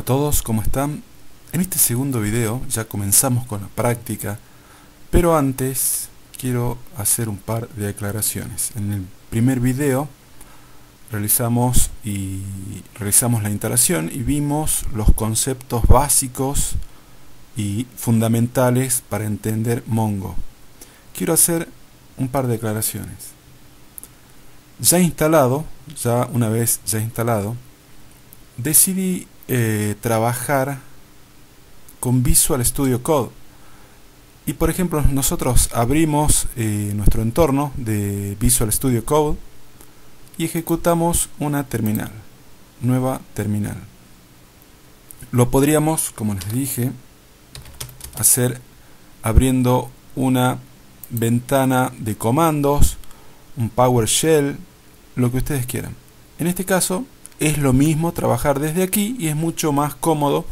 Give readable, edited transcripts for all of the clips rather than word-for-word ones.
todos, ¿cómo están? En este segundo video ya comenzamos con la práctica, pero antes quiero hacer un par de aclaraciones. En el primer video realizamos la instalación y vimos los conceptos básicos y fundamentales para entender Mongo. Quiero hacer un par de aclaraciones. Una vez ya instalado, decidí trabajar con Visual Studio Code. Y por ejemplo, nosotros abrimos nuestro entorno de Visual Studio Code y ejecutamos una terminal, nueva terminal. Lo podríamos, como les dije, hacer abriendo una ventana de comandos, un PowerShell, lo que ustedes quieran. En este caso es lo mismo trabajar desde aquí y es mucho más cómodo,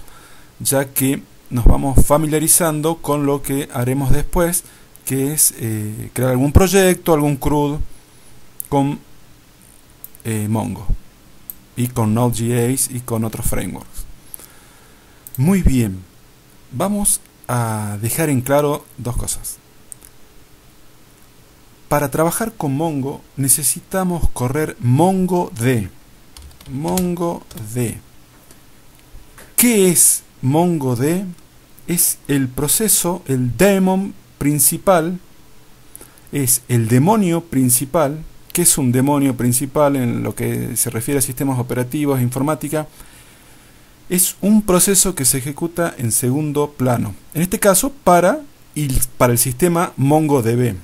ya que nos vamos familiarizando con lo que haremos después, que es crear algún proyecto, algún CRUD con Mongo y con Node.js y con otros frameworks. Muy bien, vamos a dejar en claro dos cosas. Para trabajar con Mongo necesitamos correr MongoD. MongoD. ¿Qué es MongoD? Es el proceso, el daemon principal, es el demonio principal. ¿Qué es un demonio principal en lo que se refiere a sistemas operativos e informática? Es un proceso que se ejecuta en segundo plano. En este caso, para el sistema MongoDB.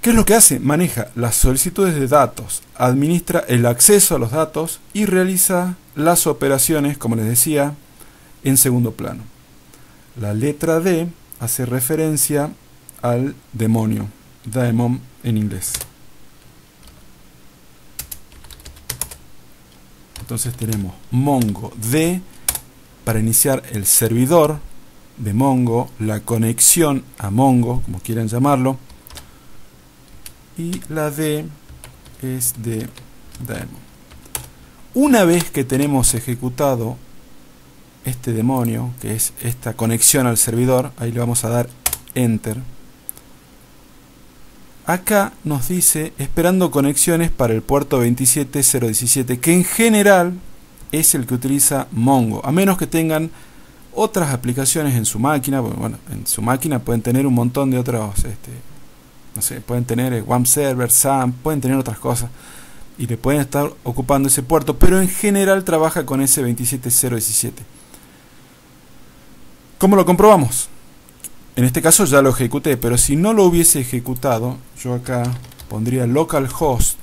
¿Qué es lo que hace? Maneja las solicitudes de datos, administra el acceso a los datos y realiza las operaciones, como les decía, en segundo plano. La letra D hace referencia al demonio, daemon en inglés. Entonces tenemos MongoD para iniciar el servidor de Mongo, la conexión a Mongo, como quieran llamarlo. Y la D es de daemon. Una vez que tenemos ejecutado este demonio, que es esta conexión al servidor, ahí le vamos a dar Enter. Acá nos dice esperando conexiones para el puerto 27017, que en general es el que utiliza Mongo, a menos que tengan otras aplicaciones en su máquina. Bueno, en su máquina pueden tener un montón de otros no sé, pueden tener WAMP Server, SAMP, pueden tener otras cosas y le pueden estar ocupando ese puerto, pero en general trabaja con ese 27017. ¿Cómo lo comprobamos? En este caso ya lo ejecuté, pero si no lo hubiese ejecutado, yo acá pondría localhost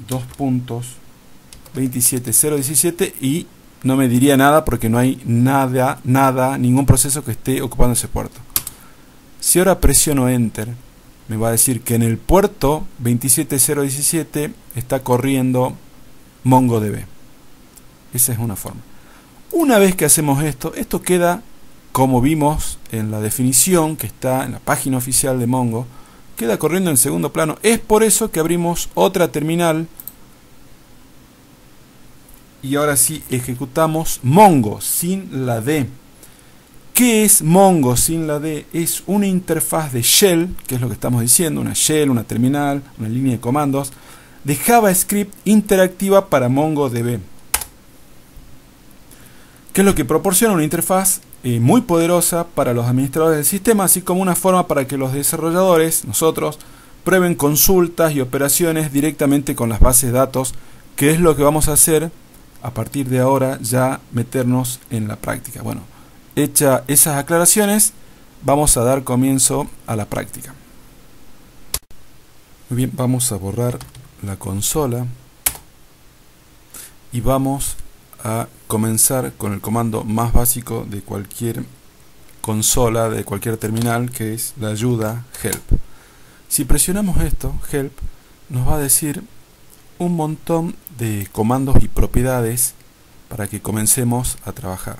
2.27017 y no me diría nada porque no hay ningún proceso que esté ocupando ese puerto. Si ahora presiono Enter, me va a decir que en el puerto 27017 está corriendo MongoDB. Esa es una forma. Una vez que hacemos esto, esto queda como vimos en la definición que está en la página oficial de Mongo, queda corriendo en segundo plano. Es por eso que abrimos otra terminal y ahora sí ejecutamos Mongo sin la D. ¿Qué es Mongo sin la D? Es una interfaz de shell, que es lo que estamos diciendo, una shell, una terminal, una línea de comandos de JavaScript interactiva para MongoDB. ¿Qué es lo que proporciona? Una interfaz muy poderosa para los administradores del sistema, así como una forma para que los desarrolladores, nosotros, prueben consultas y operaciones directamente con las bases de datos, que es lo que vamos a hacer a partir de ahora, ya meternos en la práctica. Bueno, hecha esas aclaraciones, vamos a dar comienzo a la práctica. Muy bien, vamos a borrar la consola y vamos a comenzar con el comando más básico de cualquier consola, de cualquier terminal, que es la ayuda help. Si presionamos esto, help, nos va a decir un montón de comandos y propiedades para que comencemos a trabajar.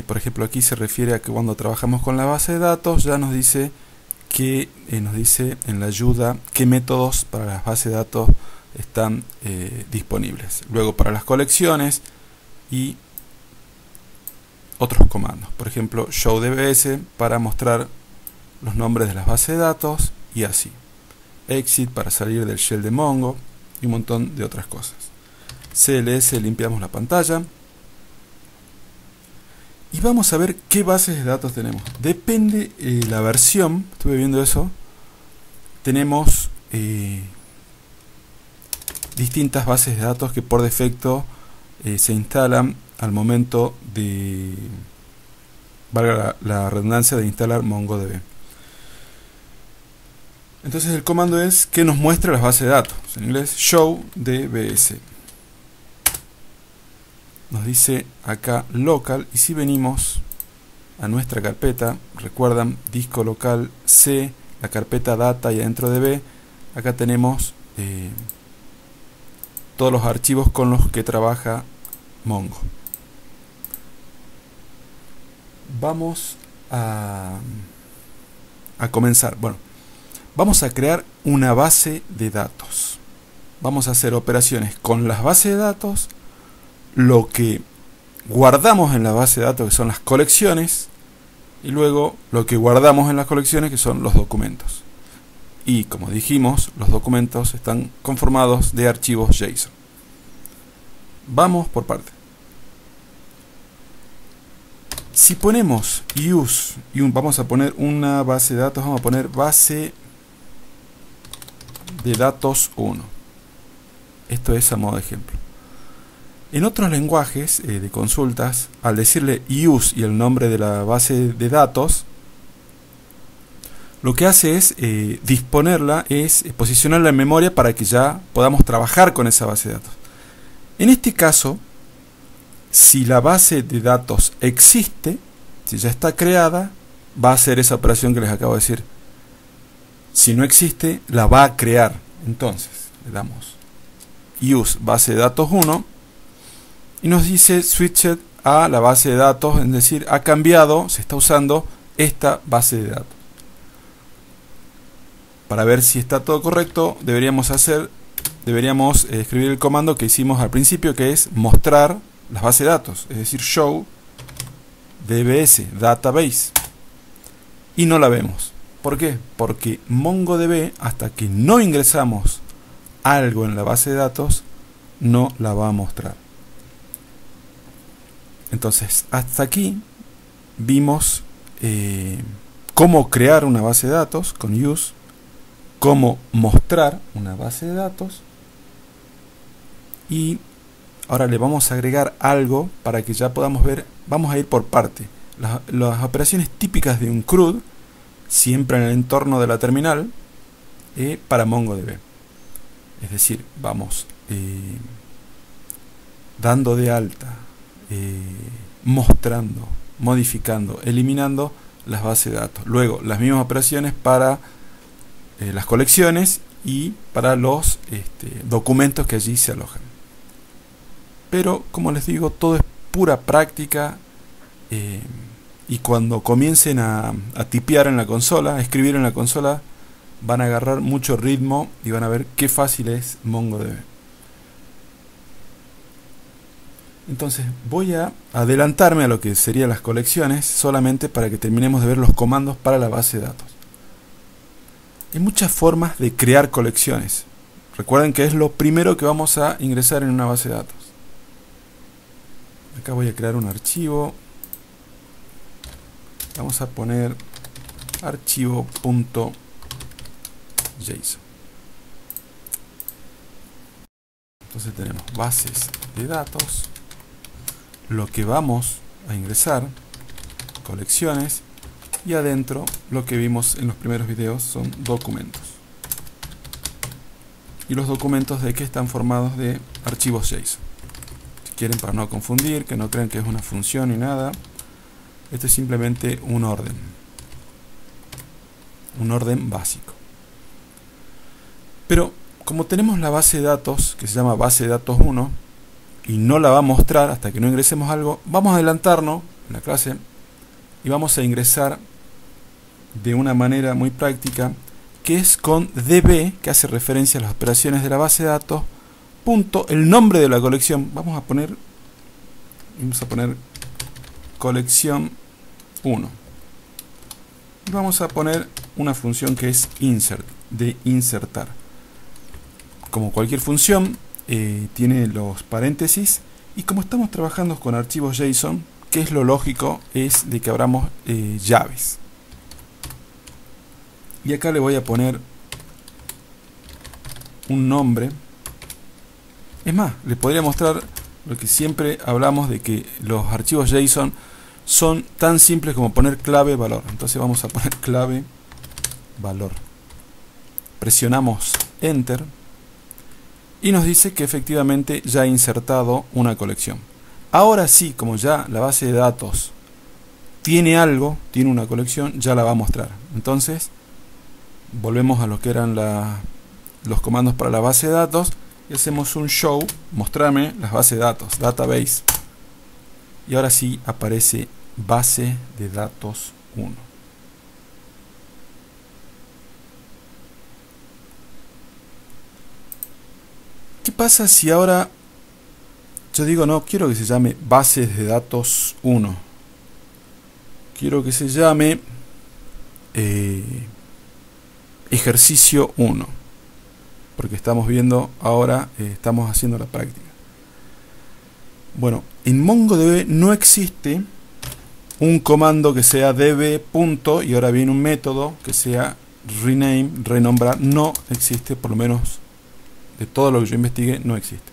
Por ejemplo, aquí se refiere a que cuando trabajamos con la base de datos ya nos dice que nos dice en la ayuda qué métodos para las bases de datos están disponibles. Luego para las colecciones y otros comandos, por ejemplo show dbs para mostrar los nombres de las bases de datos y así, exit para salir del shell de Mongo y un montón de otras cosas. CLS, limpiamos la pantalla y vamos a ver qué bases de datos tenemos. Depende la versión, estuve viendo eso, tenemos distintas bases de datos que por defecto se instalan al momento de, valga la redundancia, de instalar MongoDB. Entonces el comando es que nos muestre las bases de datos, en inglés show dbs. Nos dice acá local, y si venimos a nuestra carpeta, recuerdan disco local C, la carpeta data y adentro de B, acá tenemos todos los archivos con los que trabaja Mongo. Vamos a comenzar. Bueno, vamos a crear una base de datos. Vamos a hacer operaciones con las bases de datos, lo que guardamos en la base de datos, que son las colecciones, y luego lo que guardamos en las colecciones, que son los documentos. Y como dijimos, los documentos están conformados de archivos JSON. Vamos por parte. Si ponemos use y vamos a poner una base de datos, vamos a poner base de datos 1. Esto es a modo de ejemplo. En otros lenguajes de consultas, al decirle use y el nombre de la base de datos, lo que hace es disponerla, es posicionarla en memoria para que ya podamos trabajar con esa base de datos. En este caso, si la base de datos existe, si ya está creada, va a hacer esa operación que les acabo de decir. Si no existe, la va a crear. Entonces, le damos use base de datos 1 y nos dice switched a la base de datos, es decir, ha cambiado, se está usando esta base de datos. Para ver si está todo correcto, deberíamos escribir el comando que hicimos al principio, que es mostrar las bases de datos, es decir, show dbs database, y no la vemos. ¿Por qué? Porque MongoDB, hasta que no ingresamos algo en la base de datos, no la va a mostrar. Entonces, hasta aquí vimos cómo crear una base de datos con use, cómo mostrar una base de datos, y ahora le vamos a agregar algo para que ya podamos ver. Vamos a ir por parte. Las operaciones típicas de un CRUD, siempre en el entorno de la terminal, para MongoDB. Es decir, vamos dando de alta, mostrando, modificando, eliminando las bases de datos. Luego, las mismas operaciones para las colecciones y para los documentos que allí se alojan. Pero, como les digo, todo es pura práctica, y cuando comiencen a tipear en la consola, a escribir en la consola, van a agarrar mucho ritmo y van a ver qué fácil es MongoDB. Entonces voy a adelantarme a lo que serían las colecciones, solamente para que terminemos de ver los comandos para la base de datos. Hay muchas formas de crear colecciones. Recuerden que es lo primero que vamos a ingresar en una base de datos. Acá voy a crear un archivo. Vamos a poner archivo.json. Entonces tenemos bases de datos, lo que vamos a ingresar, colecciones, y adentro lo que vimos en los primeros videos son documentos. Y los documentos de que están formados de archivos JSON. Si quieren, para no confundir, que no crean que es una función ni nada, esto es simplemente un orden básico. Pero como tenemos la base de datos que se llama base de datos 1 y no la va a mostrar hasta que no ingresemos algo, vamos a adelantarnos en la clase y vamos a ingresar de una manera muy práctica que es con db, que hace referencia a las operaciones de la base de datos, punto, el nombre de la colección. Vamos a poner colección 1. Y vamos a poner una función que es insert, de insertar. Como cualquier función, tiene los paréntesis, y como estamos trabajando con archivos JSON, que es lo lógico, es de que abramos llaves. Y acá le voy a poner un nombre. Es más, les podría mostrar lo que siempre hablamos, de que los archivos JSON son tan simples como poner clave valor. Entonces vamos a poner clave valor. Presionamos Enter y nos dice que efectivamente ya ha insertado una colección. Ahora sí, como ya la base de datos tiene algo, tiene una colección, ya la va a mostrar. Entonces volvemos a lo que eran los comandos para la base de datos y hacemos un show, mostrarme las bases de datos, database, y ahora sí aparece base de datos 1. ¿Qué pasa si ahora yo digo no quiero que se llame bases de datos 1? Quiero que se llame ejercicio 1, porque estamos viendo ahora, estamos haciendo la práctica. Bueno, en MongoDB no existe un comando que sea db punto y ahora viene un método que sea rename, renombrar. No existe, por lo menos de todo lo que yo investigué, no existe.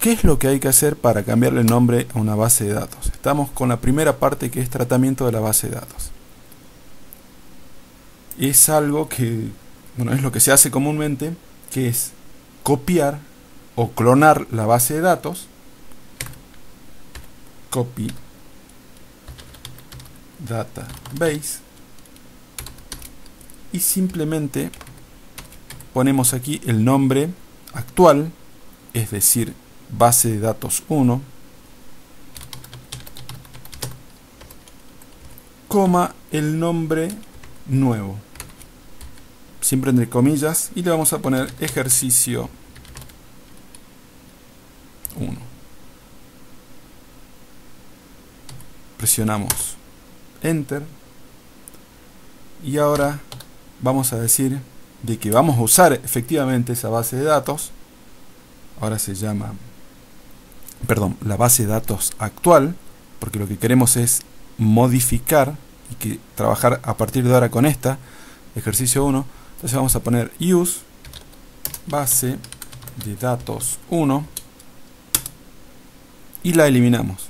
¿Qué es lo que hay que hacer para cambiarle el nombre a una base de datos? Estamos con la primera parte, que es tratamiento de la base de datos. Es algo que, bueno, es lo que se hace comúnmente, que es copiar o clonar la base de datos. Copy database, y simplemente ponemos aquí el nombre actual, es decir, base de datos 1, coma el nombre nuevo, siempre entre comillas, y le vamos a poner ejercicio 1. Presionamos Enter y ahora vamos a decir de que vamos a usar efectivamente esa base de datos. Ahora se llama, perdón, la base de datos actual, porque lo que queremos es modificar y que trabajar a partir de ahora con esta ejercicio 1. Entonces vamos a poner use base de datos 1 y la eliminamos.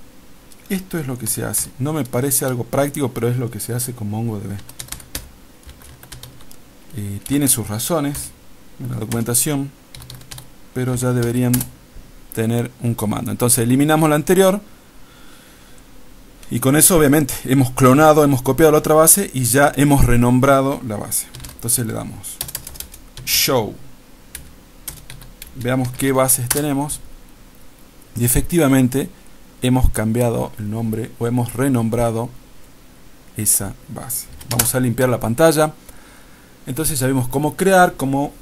Esto es lo que se hace. No me parece algo práctico, pero es lo que se hace con MongoDB. Tiene sus razones en la documentación, pero ya deberían tener un comando. Entonces eliminamos la anterior y con eso obviamente hemos clonado, hemos copiado la otra base y ya hemos renombrado la base. Entonces le damos show, veamos qué bases tenemos y efectivamente hemos cambiado el nombre o hemos renombrado esa base. Vamos a limpiar la pantalla. Entonces ya vimos cómo crear, cómo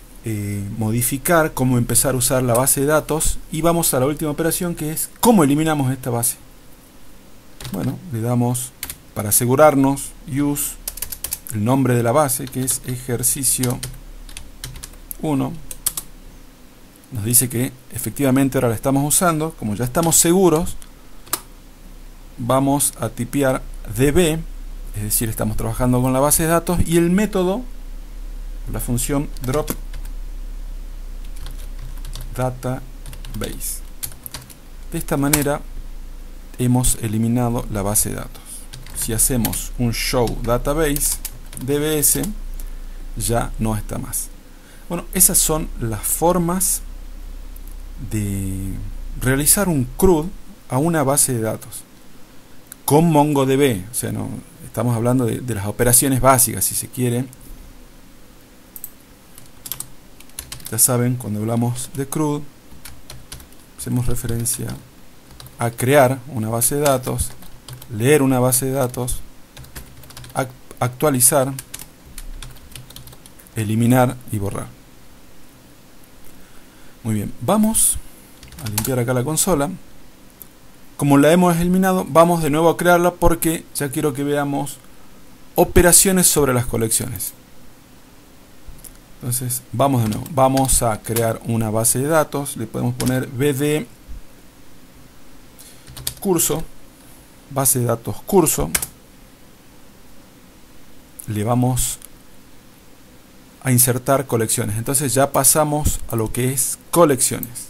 modificar, cómo empezar a usar la base de datos, y vamos a la última operación, que es cómo eliminamos esta base. Bueno, le damos, para asegurarnos, use el nombre de la base, que es ejercicio 1. Nos dice que efectivamente ahora la estamos usando. Como ya estamos seguros, vamos a tipear db, es decir, estamos trabajando con la base de datos, y el método, la función drop database. De esta manera hemos eliminado la base de datos. Si hacemos un show database dbs, ya no está más. Bueno, esas son las formas de realizar un CRUD a una base de datos con MongoDB. O sea, no estamos hablando de las operaciones básicas, si se quiere. Ya saben, cuando hablamos de CRUD, hacemos referencia a crear una base de datos, leer una base de datos, actualizar eliminar y borrar. Muy bien, vamos a limpiar acá la consola. Como la hemos eliminado, vamos de nuevo a crearla porque ya quiero que veamos operaciones sobre las colecciones. Entonces vamos de nuevo, vamos a crear una base de datos, le podemos poner bd curso, base de datos curso, le vamos a insertar colecciones. Entonces ya pasamos a lo que es colecciones.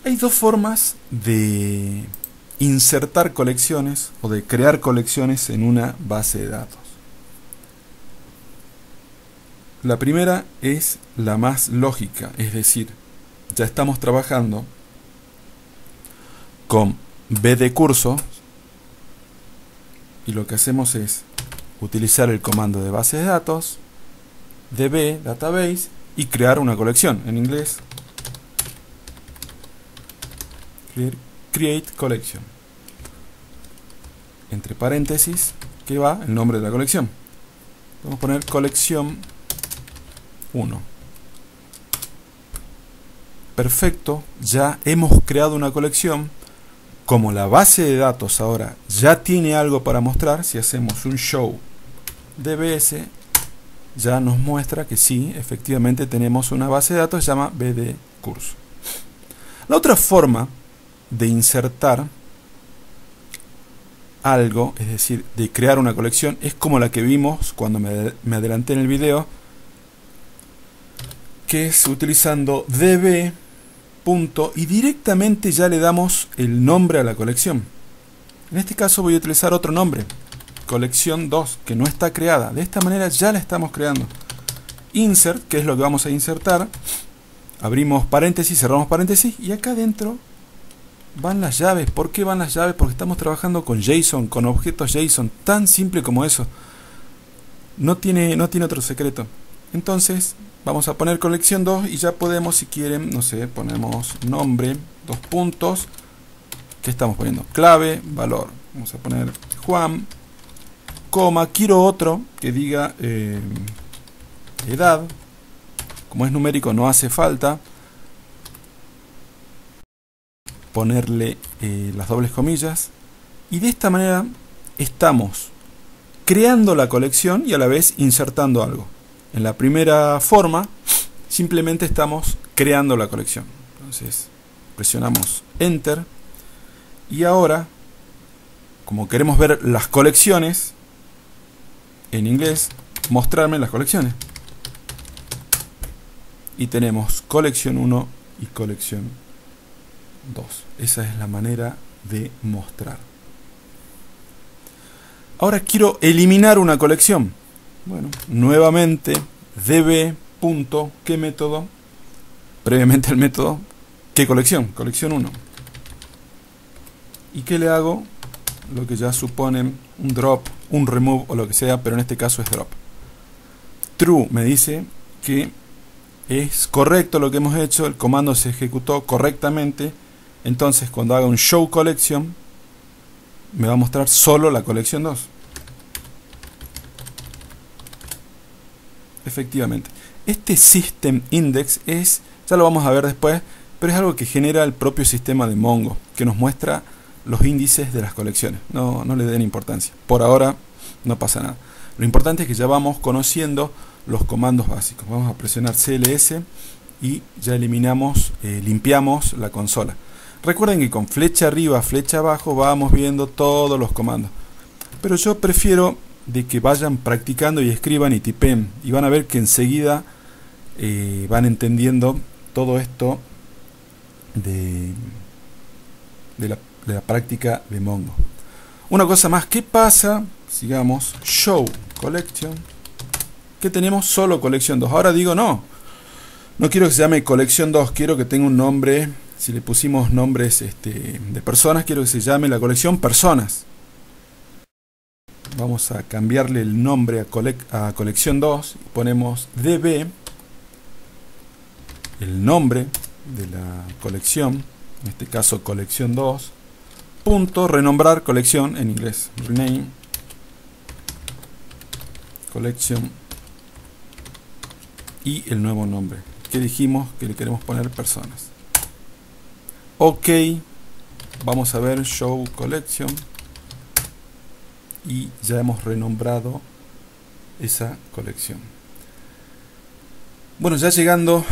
Hay dos formas de insertar colecciones o de crear colecciones en una base de datos. La primera es la más lógica, es decir, ya estamos trabajando con bd curso y lo que hacemos es utilizar el comando de base de datos, db database y crear una colección. En inglés, create collection. Entre paréntesis, que va el nombre de la colección. Vamos a poner colección 1. Perfecto, ya hemos creado una colección. Como la base de datos ahora ya tiene algo para mostrar, si hacemos un show dbs, ya nos muestra que sí, efectivamente tenemos una base de datos que se llama bd curso. La otra forma de insertar algo, es decir, de crear una colección, es como la que vimos cuando me adelanté en el video, que es utilizando db punto y directamente ya le damos el nombre a la colección. En este caso voy a utilizar otro nombre, colección 2, que no está creada. De esta manera ya la estamos creando. Insert, que es lo que vamos a insertar, abrimos paréntesis, cerramos paréntesis y acá adentro van las llaves. ¿Por qué van las llaves? Porque estamos trabajando con JSON, con objetos JSON, tan simple como eso. No tiene otro secreto. Entonces vamos a poner colección 2 y ya podemos, si quieren, no sé, ponemos nombre, dos puntos. ¿Qué estamos poniendo? Clave, valor. Vamos a poner Juan, coma, quiero otro que diga edad. Como es numérico no hace falta ponerle las dobles comillas. Y de esta manera estamos creando la colección y a la vez insertando algo. En la primera forma simplemente estamos creando la colección. Entonces presionamos Enter y ahora, como queremos ver las colecciones, en inglés, mostrarme las colecciones. Y tenemos colección 1 y colección 2. Esa es la manera de mostrar. Ahora quiero eliminar una colección. Bueno, nuevamente db punto, ¿qué método? Previamente el método, ¿qué colección? Colección 1. ¿Y qué le hago? Lo que ya suponen un drop, un remove o lo que sea, pero en este caso es drop. True me dice que es correcto lo que hemos hecho, el comando se ejecutó correctamente. Entonces cuando haga un show collection me va a mostrar solo la colección 2. Efectivamente, este system index es, ya lo vamos a ver después, pero es algo que genera el propio sistema de Mongo, que nos muestra los índices de las colecciones. No le den importancia, por ahora no pasa nada. Lo importante es que ya vamos conociendo los comandos básicos. Vamos a presionar CLS y ya eliminamos, limpiamos la consola. Recuerden que con flecha arriba, flecha abajo vamos viendo todos los comandos, pero yo prefiero de que vayan practicando y escriban y tipen, y van a ver que enseguida van entendiendo todo esto de la práctica de Mongo. Una cosa más, ¿qué pasa? Sigamos, show collection, que tenemos solo colección 2. Ahora digo no quiero que se llame colección 2, quiero que tenga un nombre. Si le pusimos nombres de personas, quiero que se llame la colección personas. Vamos a cambiarle el nombre a colección 2. Ponemos db, el nombre de la colección, en este caso colección 2, punto, renombrar colección, en inglés, rename, collection y el nuevo nombre que dijimos que le queremos poner personas. Ok, vamos a ver show collection y ya hemos renombrado esa colección. Bueno, ya llegando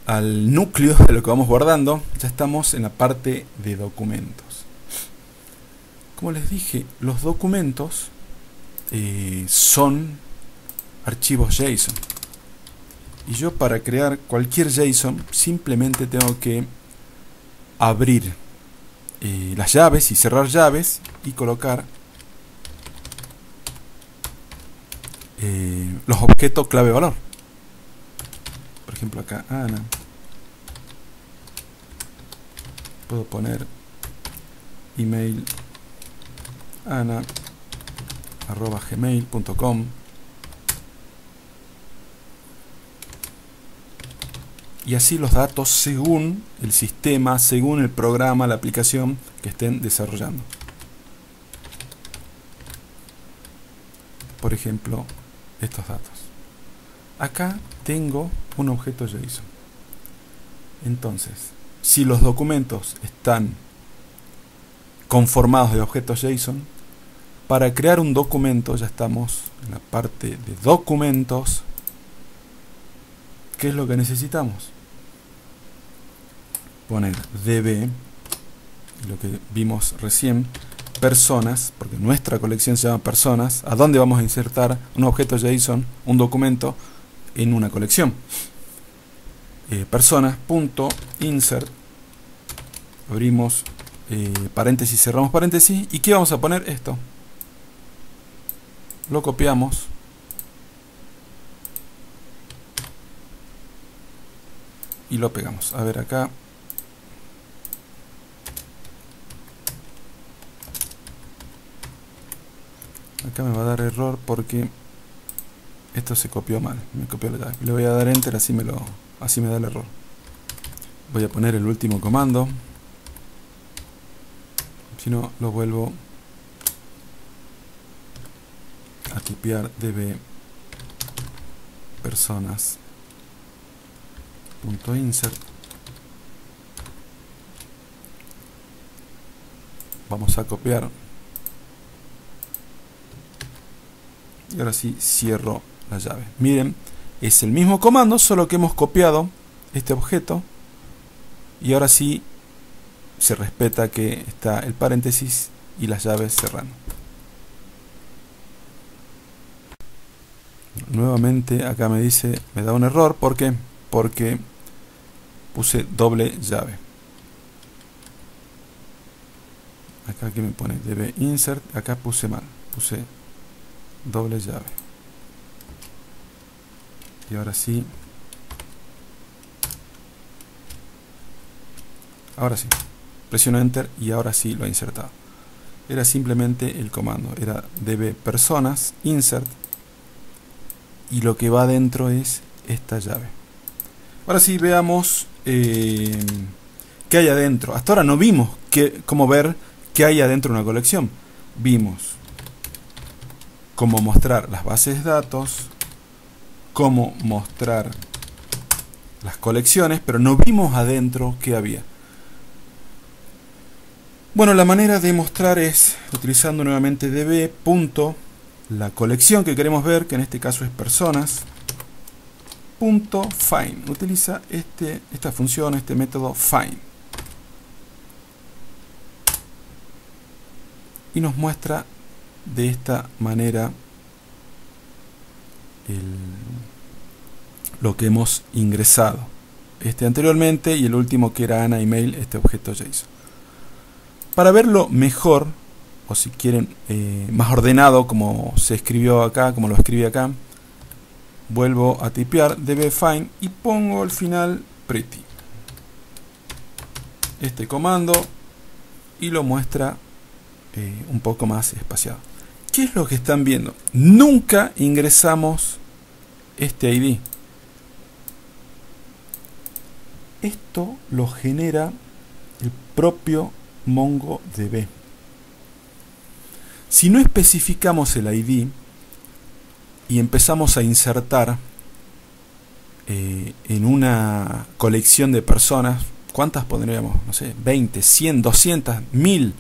al núcleo de lo que vamos guardando, ya estamos en la parte de documentos. Como les dije, los documentos son archivos JSON. Y yo, para crear cualquier JSON, simplemente tengo que abrir las llaves y cerrar llaves y colocar los objetos clave valor. Por ejemplo, acá Ana. Puedo poner email ana@gmail.com y así los datos según el sistema, según el programa, la aplicación que estén desarrollando. Por ejemplo, estos datos. Acá tengo un objeto JSON. Entonces, si los documentos están conformados de objetos JSON, para crear un documento ya estamos en la parte de documentos. ¿Qué es lo que necesitamos? Poner db, lo que vimos recién, personas, porque nuestra colección se llama personas. ¿A dónde vamos a insertar un objeto JSON, un documento, en una colección? Personas.insert, abrimos paréntesis, cerramos paréntesis. ¿Y qué vamos a poner? Esto. Lo copiamos. Y lo pegamos. A ver acá. Acá me va a dar error porque esto se copió mal. Me copió la llave. Le voy a dar enter, así me da el error. Voy a poner el último comando. Si no, lo vuelvo a tipear db personas.insert. Vamos a copiar. Y ahora sí cierro la llave. Miren, es el mismo comando, solo que hemos copiado este objeto. Y ahora sí se respeta que está el paréntesis y las llaves cerrando. Nuevamente acá me dice, me da un error. ¿Por qué? Porque puse doble llave. Acá que me pone db insert, acá puse mal, puse doble llave. Y ahora sí. Ahora sí. Presiono enter y ahora sí lo he insertado. Era simplemente el comando. Era db personas insert. Y lo que va adentro es esta llave. Ahora sí veamos qué hay adentro. Hasta ahora no vimos cómo ver qué hay adentro de una colección. Vimos cómo mostrar las bases de datos, cómo mostrar las colecciones, pero no vimos adentro qué había. Bueno, la manera de mostrar es utilizando nuevamente db. La colección que queremos ver, que en este caso es personas, .find. Utiliza esta función, este método find. Y nos muestra de esta manera lo que hemos ingresado. Anteriormente y el último que era Ana email, este objeto JSON. Para verlo mejor, o si quieren más ordenado como se escribió acá, como lo escribí acá, vuelvo a tipear dbFind y pongo al final pretty. Este comando y lo muestra un poco más espaciado. ¿Qué es lo que están viendo? Nunca ingresamos este ID. Esto lo genera el propio MongoDB. Si no especificamos el ID, y empezamos a insertar en una colección de personas, ¿cuántas pondríamos? No sé, 20, 100, 200, 1000.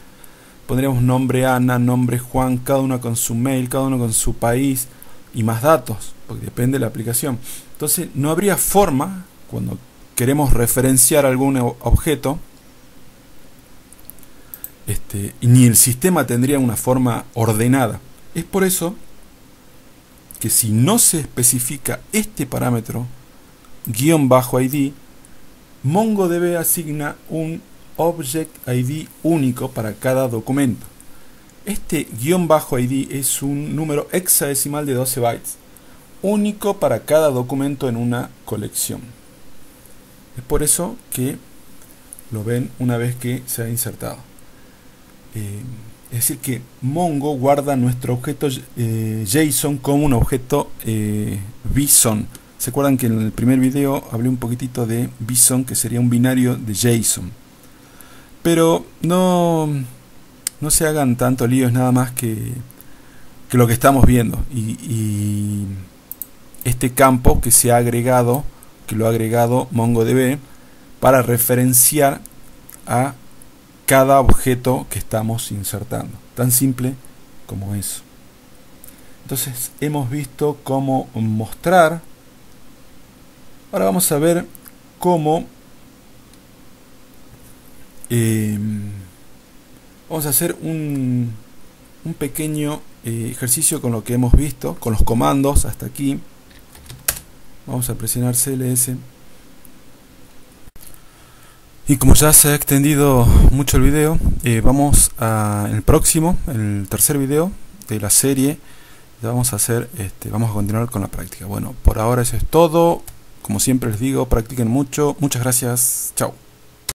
Pondríamos nombre Ana, nombre Juan, cada uno con su mail, cada uno con su país y más datos, porque depende de la aplicación. Entonces no habría forma, cuando queremos referenciar algún objeto, y ni el sistema tendría una forma ordenada. Es por eso que si no se especifica este parámetro _ID, MongoDB asigna un Object ID único para cada documento. Este _ID es un número hexadecimal de 12 bytes, único para cada documento en una colección. Es por eso que lo ven una vez que se ha insertado. Es decir que Mongo guarda nuestro objeto JSON como un objeto BSON. ¿Se acuerdan que en el primer video hablé un poquitito de BSON, que sería un binario de JSON? Pero no se hagan tanto líos, nada más que lo que estamos viendo. Y este campo que se ha agregado, que lo ha agregado MongoDB para referenciar a cada objeto que estamos insertando. Tan simple como eso. Entonces hemos visto cómo mostrar. Ahora vamos a ver cómo vamos a hacer un pequeño ejercicio con lo que hemos visto, con los comandos hasta aquí. Vamos a presionar CLS. Y como ya se ha extendido mucho el video, vamos en el próximo, el tercer video de la serie, vamos a continuar con la práctica. Bueno, por ahora eso es todo. Como siempre les digo, practiquen mucho. Muchas gracias. Chao.